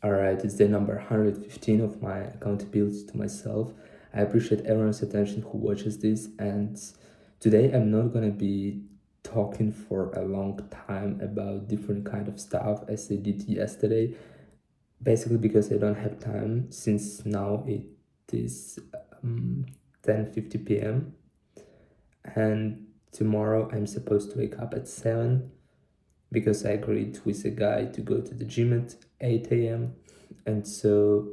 Alright, it's day number 115 of my accountability to myself. I appreciate everyone's attention who watches this, and today I'm not gonna be talking for a long time about different kind of stuff as I did yesterday, basically because I don't have time since now it is 10:50 p.m. and tomorrow I'm supposed to wake up at 7 because I agreed with a guy to go to the gym at 8 a.m. And so,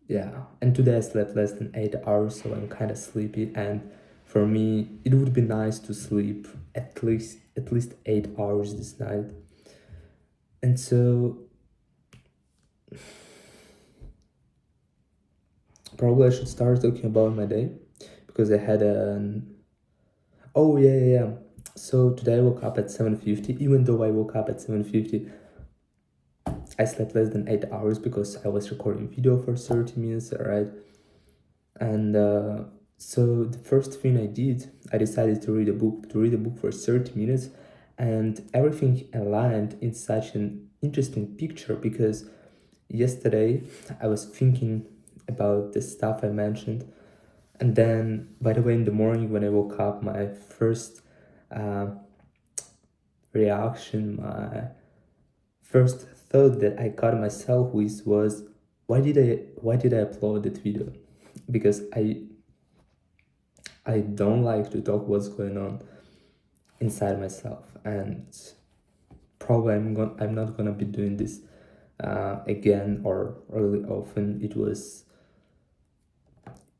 yeah, and today I slept less than 8 hours, so I'm kind of sleepy. And for me, it would be nice to sleep at least 8 hours this night. And so, probably I should start talking about my day because I had an. Oh yeah, yeah, yeah. So today I woke up at 7:50. Even though I woke up at 7:50, I slept less than 8 hours because I was recording video for 30 minutes, right? And so the first thing I did, I decided to read a book for 30 minutes, and everything aligned in such an interesting picture because yesterday I was thinking about the stuff I mentioned, and then by the way, in the morning when I woke up, my first uh, reaction, my first thought that I caught myself with was, why did I upload that video? Because I don't like to talk what's going on inside myself, and probably I'm not gonna be doing this again or really often.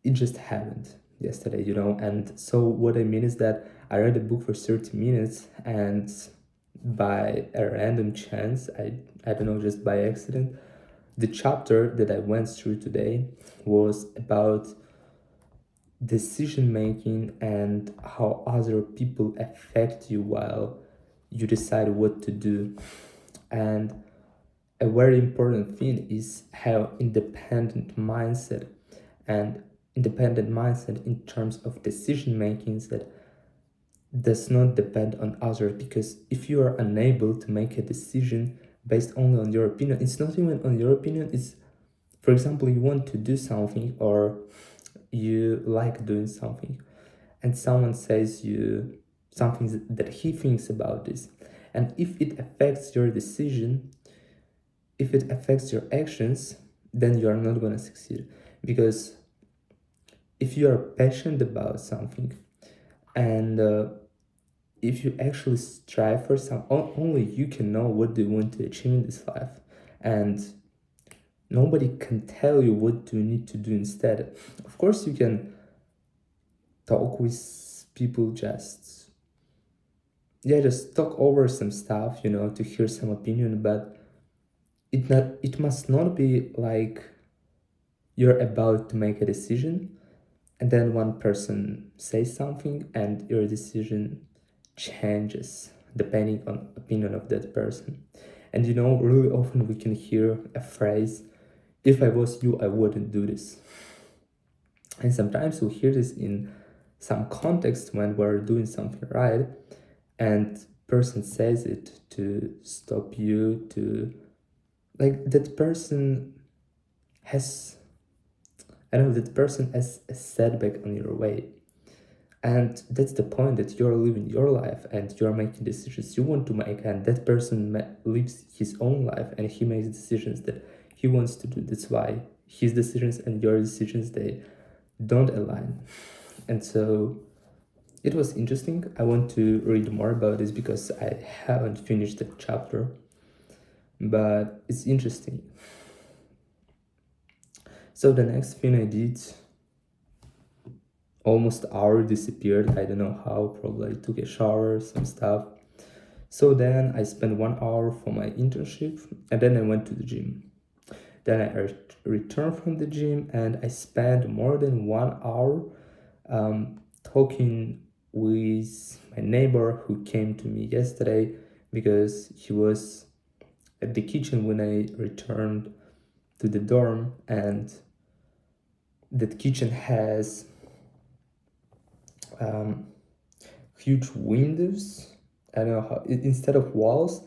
It just happened yesterday, and so what I mean is that I read a book for 30 minutes, and by a random chance, I don't know, just by accident, the chapter that I went through today was about decision making and how other people affect you while you decide what to do. And a very important thing is how independent mindset in terms of decision making that does not depend on others, because if you are unable to make a decision based only on your opinion, it's not even on your opinion, it's, for example, you want to do something or you like doing something, and someone says you something that he thinks about this, and if it affects your decision, if it affects your actions, then you are not going to succeed. Because if you are passionate about something, and if you actually strive for something, only you can know what do you want to achieve in this life, and nobody can tell you what do you need to do instead. Of course you can talk with people, just talk over some stuff, to hear some opinion, but it must not be like you're about to make a decision and then one person says something and your decision changes depending on opinion of that person. And really often we can hear a phrase, if I was you, I wouldn't do this. And sometimes we hear this in some context when we're doing something right, and person says it to stop you, to like that person has, I don't know, that person has a setback on your way. And that's the point, that you're living your life and you're making decisions you want to make, and that person lives his own life and he makes decisions that he wants to do. That's why his decisions and your decisions, they don't align. And so it was interesting. I want to read more about this because I haven't finished the chapter, but it's interesting. So the next thing I did, almost hour disappeared. I don't know how. Probably I took a shower, some stuff. So then I spent 1 hour for my internship, and then I went to the gym. Then I returned from the gym, and I spent more than 1 hour talking with my neighbor who came to me yesterday because he was at the kitchen when I returned to the dorm, and that kitchen has huge windows. I don't know how, instead of walls,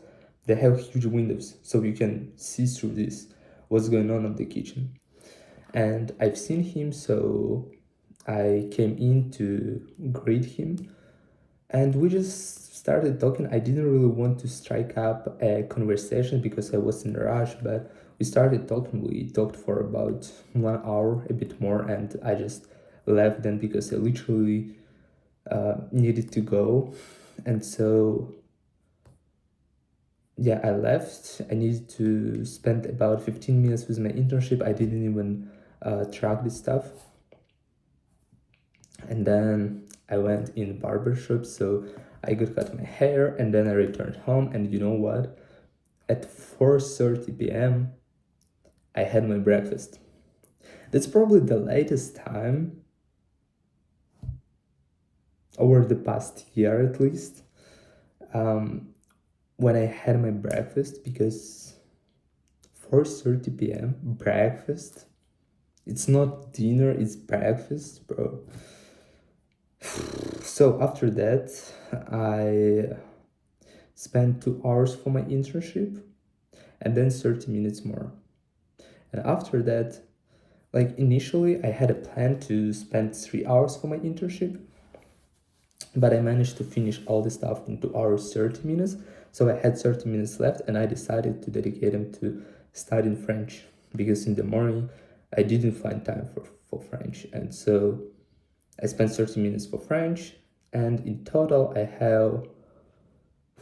they have huge windows, so you can see through this what's going on in the kitchen. And I've seen him, so I came in to greet him, and we just started talking. I didn't really want to strike up a conversation because I was in a rush, but we started talking. We talked for about 1 hour, a bit more, and I just left then because I literally needed to go. And so, yeah, I left. I needed to spend about 15 minutes with my internship. I didn't even track this stuff. And then I went in barbershop, so I got cut my hair, and then I returned home. And you know what? At 4:30 p.m., I had my breakfast. That's probably the latest time over the past year, at least, when I had my breakfast, because 4:30 p.m. breakfast. It's not dinner, it's breakfast, bro. So after that, I spent 2 hours for my internship, and then 30 minutes more. And after that, like initially, I had a plan to spend 3 hours for my internship, but I managed to finish all the stuff in 2 hours, 30 minutes. So I had 30 minutes left, and I decided to dedicate them to studying French, because in the morning I didn't find time for French. And so I spent 30 minutes for French, and in total I have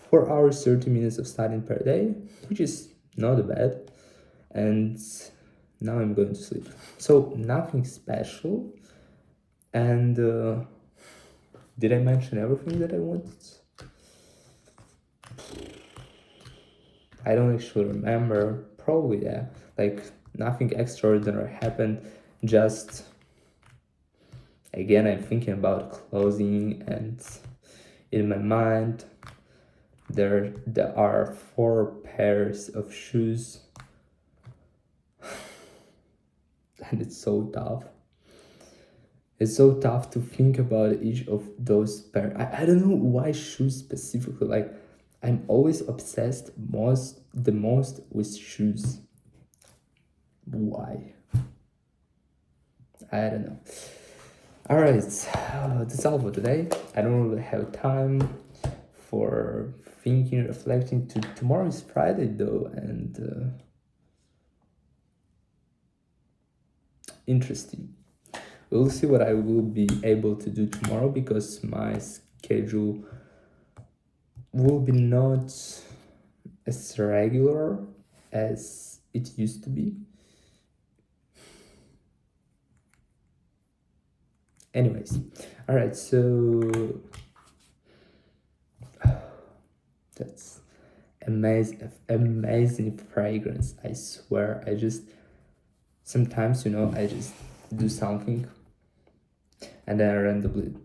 4 hours, 30 minutes of studying per day, which is not bad. And now I'm going to sleep. So nothing special. And did I mention everything that I wanted? I don't actually remember. Probably, yeah. Like nothing extraordinary happened. Just again, I'm thinking about clothing, and in my mind, there are 4 pairs of shoes, and it's so tough. It's so tough to think about each of those pairs. I don't know why shoes specifically. Like, I'm always obsessed the most with shoes. Why? I don't know. All right, that's all for today. I don't really have time for thinking, reflecting. Tomorrow is Friday though, and interesting. We'll see what I will be able to do tomorrow, because my schedule will be not as regular as it used to be. Anyways, all right, so that's amazing fragrance. I swear, I just sometimes, I just do something, and then I randomly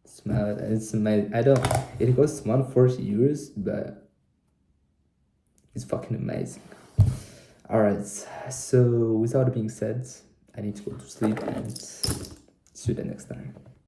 smell it, and it's amazing. It goes 140 euros, but it's fucking amazing. All right, so without being said, I need to go to sleep, and see you the next time.